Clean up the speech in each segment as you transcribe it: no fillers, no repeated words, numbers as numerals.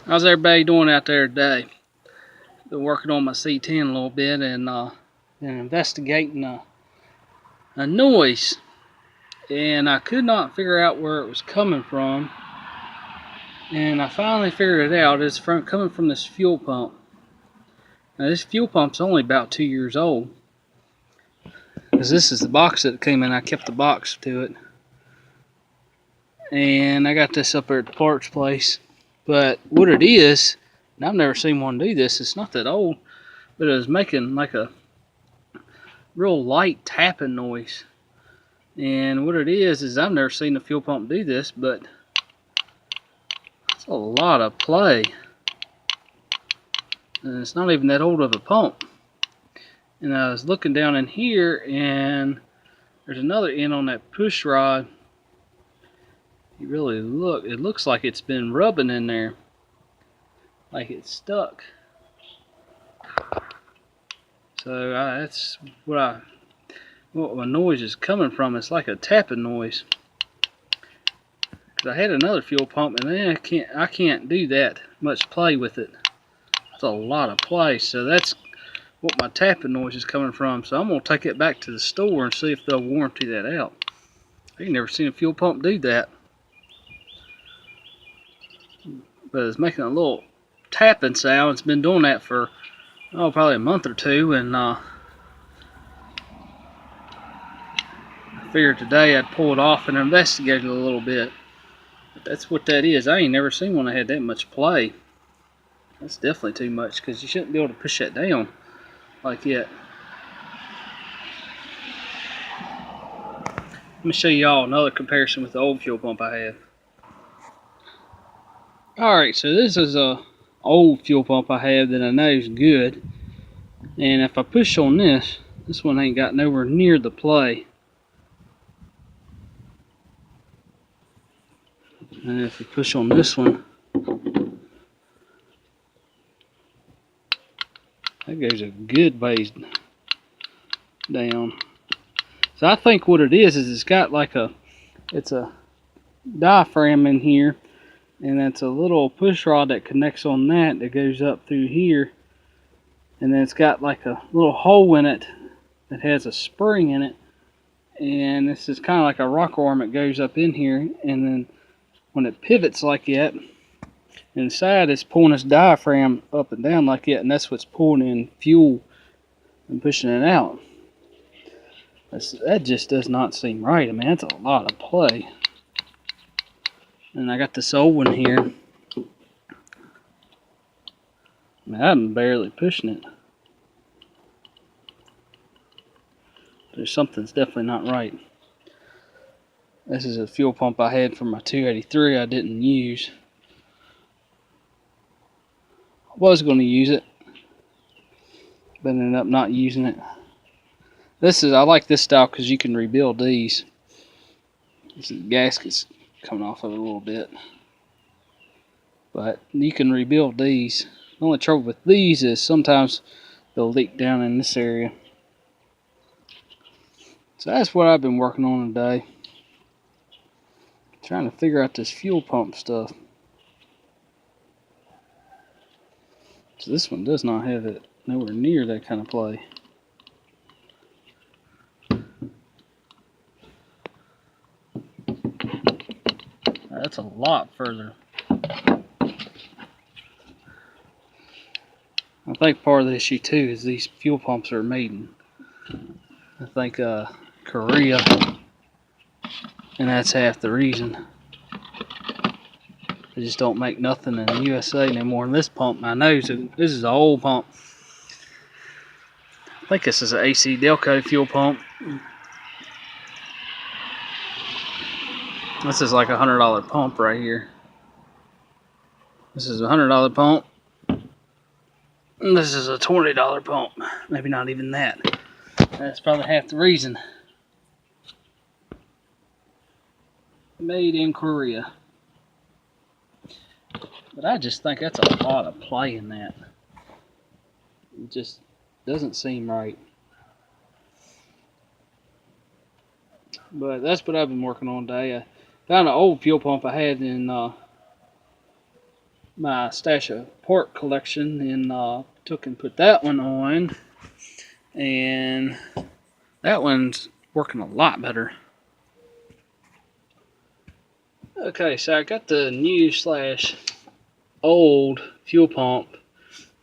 How's everybody doing out there today? Been working on my C10 a little bit and been investigating a noise, and I could not figure out where it was coming from. And I finally figured it out. It's coming from this fuel pump. Now this fuel pump's only about 2 years old, because this is the box that came in. I kept the box to it, and I got this up there at the parts place. But what it is, and I've never seen one do this. It's not that old, but it was making like a real light tapping noise. And what it is I've never seen a fuel pump do this, but it's a lot of play. And it's not even that old of a pump. And I was looking down in here, and there's another end on that push rod. You really look, it looks like it's been rubbing in there, like it's stuck. So that's what my noise is coming from. It's like a tapping noise. Cause I had another fuel pump, and then I can't do that much play with it. That's a lot of play. So that's what my tapping noise is coming from. So I'm gonna take it back to the store and see if they'll warranty that out. I ain't never seen a fuel pump do that. But it's making a little tapping sound. It's been doing that for probably a month or two, and I figured today I'd pull it off and investigate it a little bit. But that's what that is. I ain't never seen one that had that much play. That's definitely too much, because you shouldn't be able to push that down like that. Let me show y'all another comparison with the old fuel pump I have. Alright, so this is a old fuel pump I have that I know is good. And if I push on this one ain't got nowhere near the play. And if you push on this one, that goes a good ways down. So I think what it is it's got like it's a diaphragm in here, and it's a little push rod that connects on that goes up through here, and then it's got like a little hole in it that has a spring in it, and this is kind of like a rocker arm that goes up in here, and then when it pivots like that, inside it's pulling this diaphragm up and down like that, and that's what's pulling in fuel and pushing it out. That just does not seem right. I mean, that's a lot of play. And I got this old one here. I mean, I'm barely pushing it. There's something's definitely not right. This is a fuel pump I had for my 283 I didn't use. I was going to use it, but ended up not using it. I like this style because you can rebuild these. This gasket's coming off of it a little bit, but you can rebuild these. The only trouble with these is sometimes they'll leak down in this area. So that's what I've been working on today. Trying to figure out this fuel pump stuff. So this one does not have it nowhere near that kind of play. That's a lot further. I think part of the issue too is these fuel pumps are made in, I think, Korea, and that's half the reason. They just don't make nothing in the USA anymore. And this pump, I know, this is an old pump. I think this is an AC Delco fuel pump. This is like $100 pump right here. This is a $100 pump. And this is a $20 pump. Maybe not even that. That's probably half the reason. Made in Korea. But I just think that's a lot of play in that. It just doesn't seem right. But that's what I've been working on today. I found an old fuel pump I had in my stash of pork collection and took and put that one on, and that one's working a lot better. Okay, so I got the new slash old fuel pump,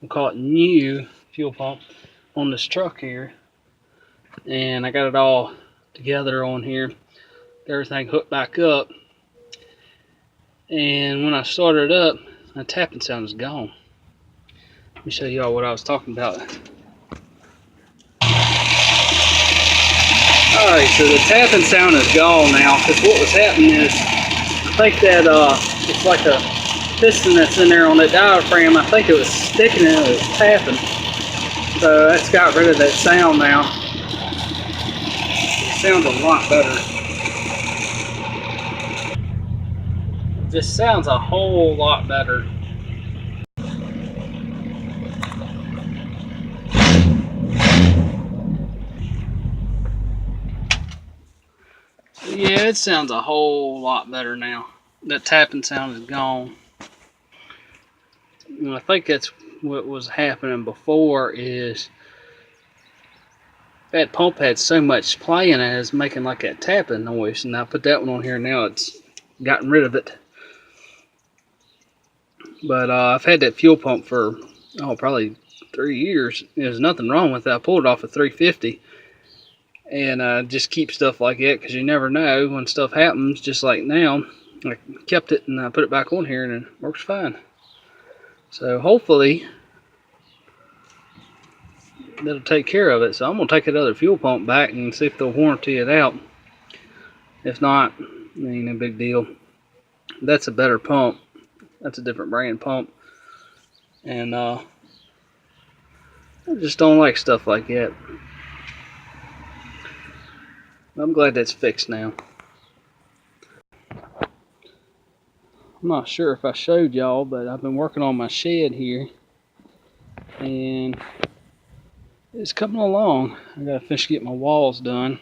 we'll call it new fuel pump, on this truck here, and I got it all together on here, got everything hooked back up, and when I started it up, the tapping sound is gone. Let me show y'all what I was talking about. Alright, so the tapping sound is gone now, because what was happening is, I think that it's like a piston that's in there on that diaphragm. I think it was sticking and it was tapping. So that's got rid of that sound now. It sounds a lot better. It just sounds a whole lot better. Yeah, it sounds a whole lot better now. That tapping sound is gone. And I think that's what was happening before, is that pump had so much play in it, it's making like that tapping noise. And I put that one on here, now it's gotten rid of it. But I've had that fuel pump for probably 3 years. There's nothing wrong with it. I pulled it off at 350, and just keep stuff like that, because you never know when stuff happens. Just like now, I kept it and I put it back on here, and it works fine. So hopefully that'll take care of it. So I'm gonna take that other fuel pump back and see if they'll warranty it out. If not, it ain't a big deal. That's a better pump. That's a different brand pump, and I just don't like stuff like that. I'm glad that's fixed now. I'm not sure if I showed y'all, but I've been working on my shed here, and it's coming along. I gotta finish getting my walls done.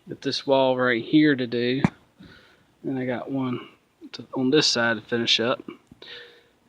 Got this wall right here to do, and I got one on this side to finish up,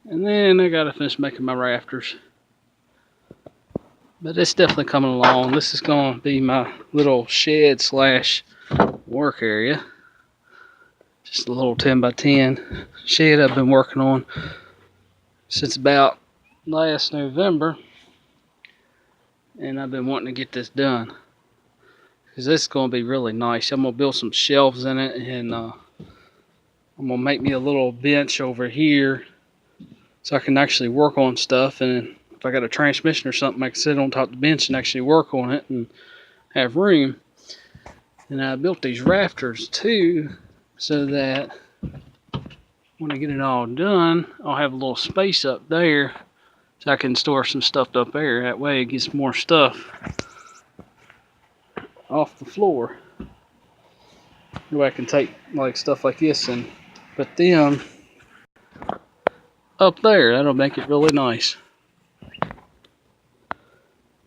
and then I gotta finish making my rafters. But it's definitely coming along. This is gonna be my little shed slash work area. Just a little 10 by 10 shed I've been working on since about last November, and I've been wanting to get this done because this is going to be really nice. I'm going to build some shelves in it, and I'm going to make me a little bench over here so I can actually work on stuff, and if I got a transmission or something, I can sit on top of the bench and actually work on it and have room. And I built these rafters too, so that when I get it all done, I'll have a little space up there so I can store some stuff up there. That way it gets more stuff off the floor. That way I can take like stuff like this and put them up there. That'll make it really nice.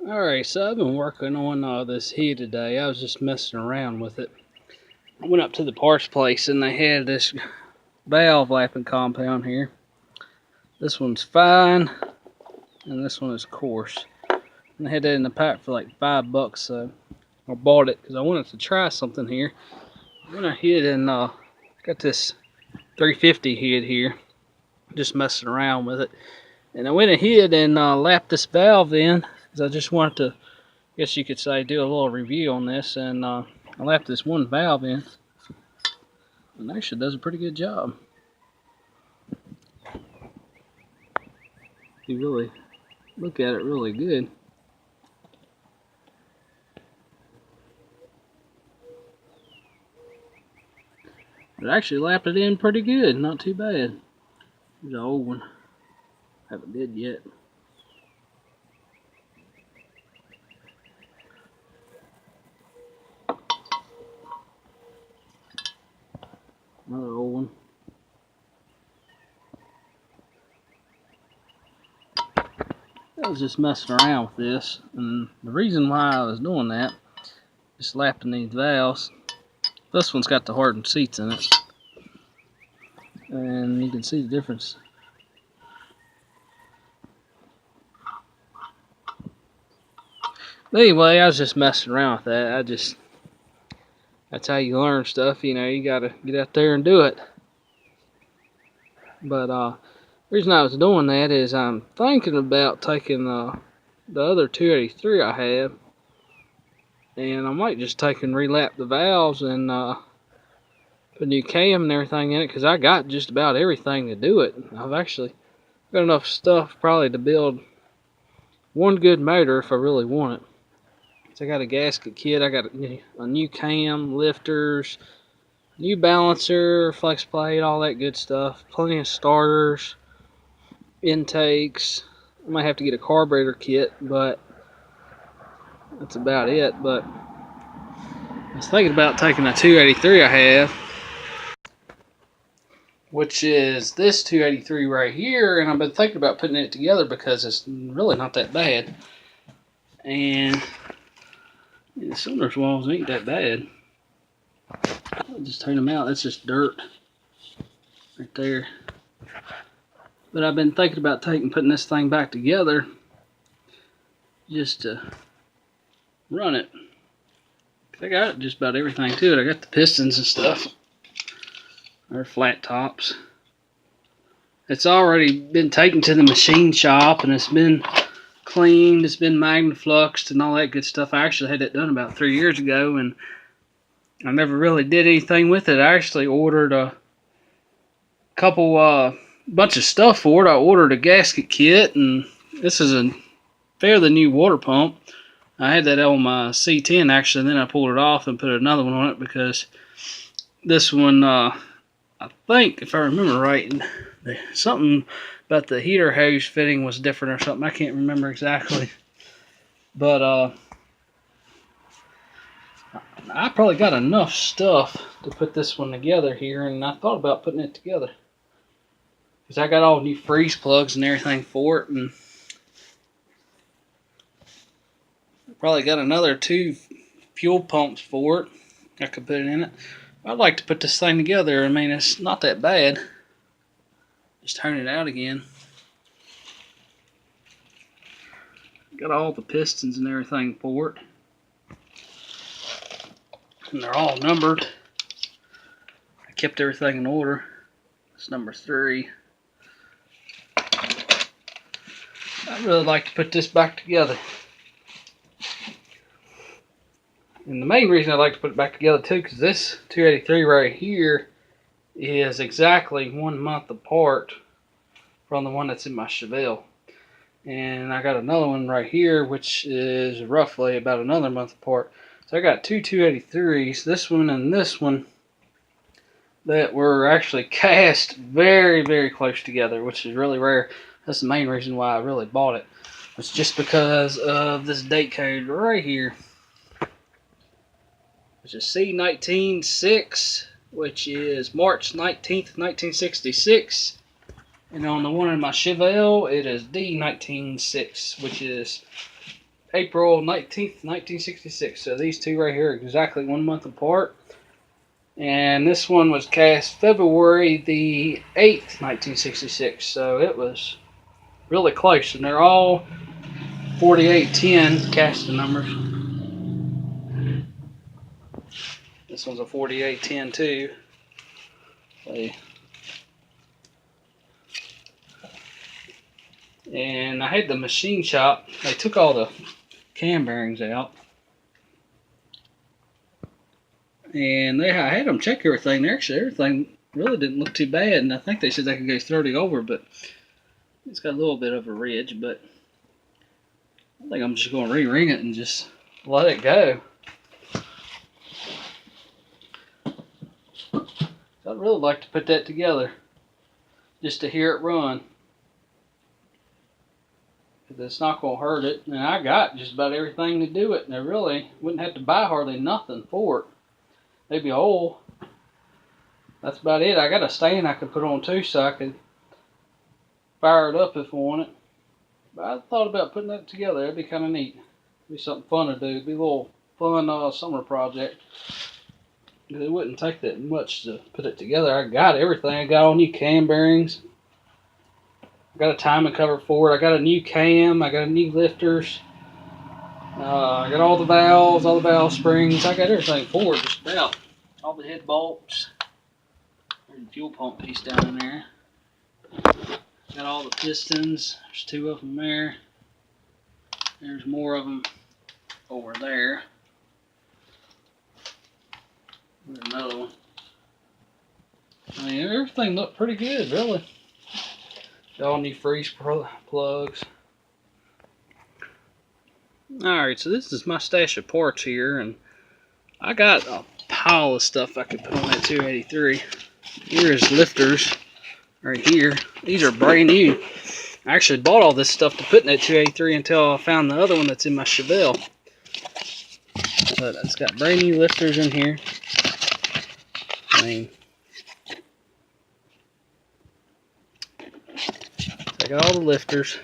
Alright, so I've been working on this here today. I was just messing around with it. I went up to the parts place and they had this valve lapping compound here. This one's fine and this one is coarse. And I had that in the pack for like $5, so I bought it because I wanted to try something here. I went ahead and got this 350 head here, just messing around with it. And I went ahead and lapped this valve in because I just wanted to, I guess you could say, do a little review on this. And I lapped this one valve in, and actually does a pretty good job. You really look at it really good. It actually lapped it in pretty good, not too bad. Here's an old one. Haven't did yet. Another old one. I was just messing around with this, and the reason why I was doing that, just lapping these valves. This one's got the hardened seats in it, and you can see the difference. But anyway, I was just messing around with that. That's how you learn stuff, you know, you gotta get out there and do it. But the reason I was doing that is I'm thinking about taking the other 283 I have, and I might just take and relap the valves and put a new cam and everything in it, because I got just about everything to do it. I've actually got enough stuff probably to build one good motor if I really want it. So I got a gasket kit, I got a new cam, lifters, new balancer, flex plate, all that good stuff. Plenty of starters, intakes. I might have to get a carburetor kit, but that's about it. But I was thinking about taking a 283 I have, which is this 283 right here, and I've been thinking about putting it together because it's really not that bad. And the cylinder walls ain't that bad. I'll just turn them out. That's just dirt right there. But I've been thinking about putting this thing back together just to run it. I got just about everything to it. I got the pistons and stuff. They're flat tops. It's already been taken to the machine shop and it's been cleaned, it's been magnafluxed and all that good stuff. I actually had that done about 3 years ago, and I never really did anything with it. I actually ordered a couple bunch of stuff for it. I ordered a gasket kit, and this is a fairly new water pump. I had that on my C10 actually, and then I pulled it off and put another one on it because this one, I think if I remember right, something about the heater hose fitting was different or something. I can't remember exactly. But I probably got enough stuff to put this one together here, and I thought about putting it together. Because I got all new freeze plugs and everything for it, and probably got another 2 fuel pumps for it. I could put it in it. I'd like to put this thing together. I mean, it's not that bad. Just turn it out again. Got all the pistons and everything for it. And they're all numbered. I kept everything in order. It's number 3. I'd really like to put this back together. And the main reason I'd like to put it back together too, because this 283 right here is exactly 1 month apart from the one that's in my Chevelle. And I got another one right here, which is roughly about another month apart. So I got 2 283s, this one and this one, that were actually cast very, very close together, which is really rare. That's the main reason why I really bought it. It's just because of this date code right here, which is C19-6, which is March 19th, 1966. And on the one in my Chevelle, it is D19-6, which is April 19th, 1966. So these two right here are exactly 1 month apart. And this one was cast February the 8th, 1966. So it was really close. And they're all 4810 casting numbers. This one's a 4810 too. And I had the machine shop. They took all the cam bearings out. And I had them check everything. Actually, everything really didn't look too bad. And I think they said they could go 30 over, but it's got a little bit of a ridge. But I think I'm just going to re-ring it and just let it go. I'd really like to put that together just to hear it run. It's not going to hurt it. And I got just about everything to do it. And I really wouldn't have to buy hardly nothing for it. Maybe oil. That's about it. I got a stand I could put on too, so I could fire it up if I want it. But I thought about putting that together. It'd be kind of neat. It'd be something fun to do. It'd be a little fun summer project. It wouldn't take that much to put it together. I got everything. I got all new cam bearings. I got a timing cover for it. I got a new cam. I got new lifters. I got all the valve springs. I got everything for it just about. All the head bolts. There's the fuel pump piece down in there. Got all the pistons. There's 2 of them there. There's more of them over there. There's another one. I mean, everything looked pretty good, really. Got all new freeze plugs. Alright, so this is my stash of parts here, and I got a pile of stuff I could put on that 283. Here's lifters right here. These are brand new. I actually bought all this stuff to put in that 283 until I found the other one that's in my Chevelle. But it's got brand new lifters in here. I mean, I got all the lifters.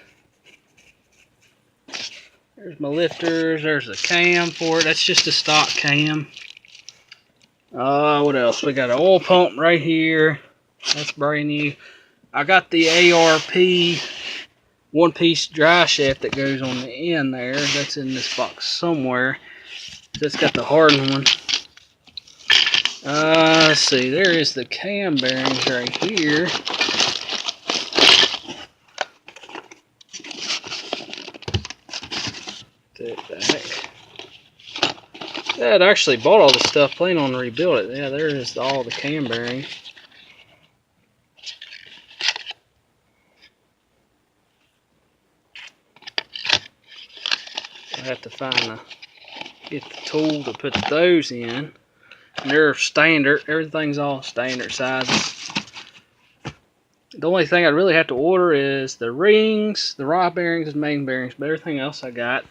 There's my lifters. There's the cam for it. That's just a stock cam. What else? We got an oil pump right here. That's brand new. I got the ARP one-piece dry shaft that goes on the end there. That's in this box somewhere. That's got the hardened one. Let's see. There is the cam bearings right here. Take that back. Yeah, I'd actually bought all this stuff, planning on to rebuild it. Yeah, there is all the cam bearings. I have to get the tool to put those in. And they're standard. Everything's all standard sizes. The only thing I really have to order is the rings, the rod bearings, and main bearings. But everything else I got.